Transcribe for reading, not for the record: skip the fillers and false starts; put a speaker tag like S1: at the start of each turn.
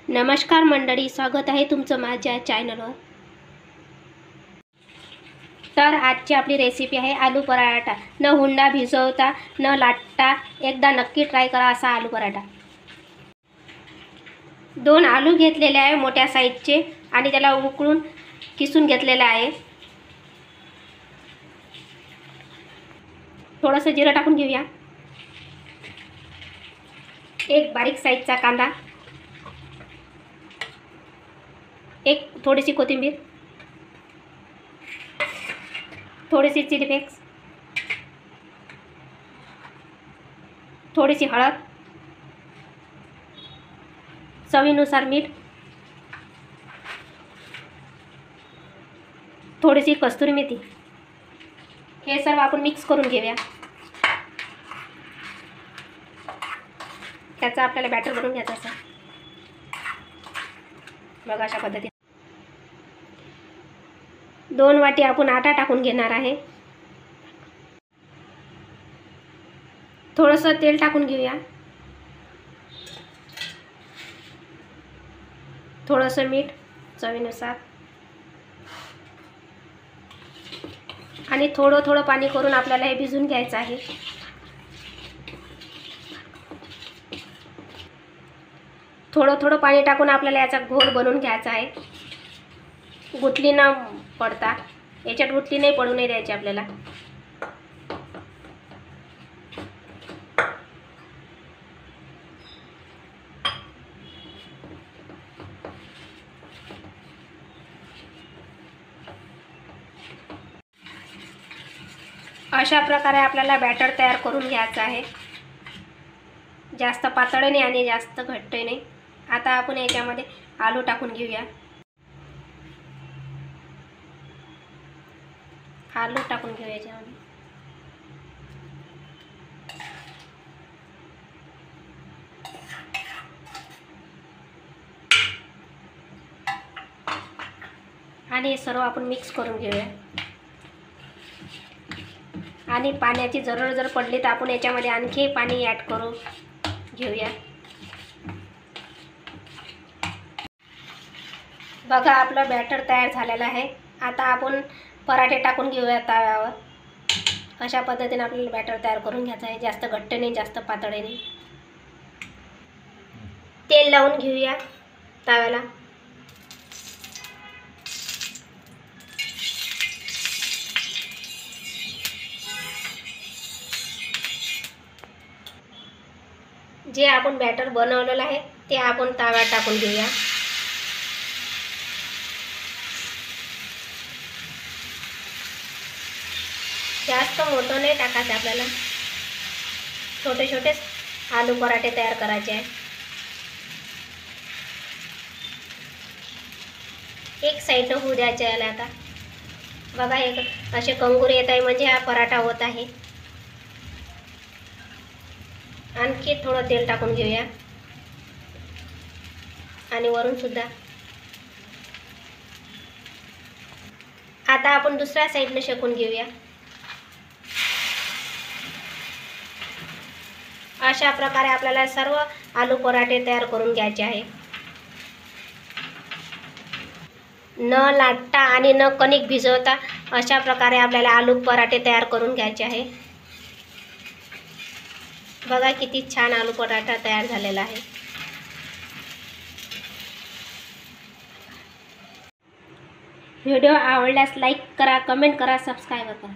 S1: नमस्कार मंडळी, स्वागत आहे तुमचं माझ्या चॅनलवर। तर आजची आपली रेसिपी आहे आलू पराठा। न हुंडा भिजवता न लाटता एकदा नक्की ट्राय करा असा आलू पराठा। 2 आलू घेतलेले आहे मोठ्या साईजचे आणि त्याला उकळून किसून घेतलेला आहे। थोडंसं जिरं टाकून घेऊया। एक बारीक साईजचा कांदा, एक थोडीशी कोथिंबीर, थोडीशी चिली फ्लेक्स, थोडीशी हळद, चवीनुसार मीठ, थोडीशी कस्तुरी मेथी। हे सर्व आपण मिक्स करून घेऊया। त्याचा आपल्याला बॅटर बनवून घ्यायचा असेल बघा अशा पद्धतीने। 2 वाटी आपण आटा टाकून घेणार आहे। थोडंसं तेल टाकून घेऊया। थोडंसं मीठ चवीनुसार आणि थोडं थोडं पाणी करून आपल्याला हे भिजवून घ्यायचं आहे। थोडं थोडं पाणी टाकून आपल्याला याचा घोल बनवून घ्यायचा आहे। गुठली न पडता, याच्यात गुठली नाही पडू नाही द्यायची आपल्याला। अशा प्रकारे आपल्याला बॅटर तयार करून घ्यायचं आहे। जास्त पातळ नाही आणि जास्त घट्ट नाही। आता आपण याच्यामध्ये आलू टाकून घेऊया। आलू टाकून घेऊया याच्यामध्ये। आणि हे सर्व आपण मिक्स करून घेऊया। आणि पाण्याची जरूर जर पडली तर आपण याच्यामध्ये आणखी पाणी ॲड करू घेऊया। बघा आपलं बॅटर तयार झालेलं आहे। आता आपण पराठे टाकून घेऊया तव्यावर। अशा पद्धतीने आपल्याला बॅटर तयार करून घ्यायचं आहे। जास्त घट्ट नाही, जास्त पातळ नाही। तेल लावून घेऊया तव्याला। जे आपण बॅटर बनवलेलं आहे ते आपण तव्यावर टाकून घेऊया। जास्त मोठं नाही टाकायचं आपल्याला, छोटे छोटे आलू पराठे तयार करायचे आहे। एक साइड होऊ द्यायचे आहे आता। बघा एक असे कंगुरे येत आहे म्हणजे हा पराठा होत आहे। आणखी थोडं तेल टाकून घेऊया आणि वरून सुद्धा। आता आपण दुसऱ्या साइडने शेकून घेऊया। अशा प्रकारे आपल्याला सर्व आलू पराठे तयार करून घ्यायचे आहे। न लाटता आणि न कणिक भिजवता अशा प्रकारे आपल्याला आलू पराठे तयार करून घ्यायचे आहे। बघा किती छान आलू पराठा तयार झालेला आहे। व्हिडिओ आवडल्यास लाईक करा, कमेंट करा, सबस्क्राईब करा।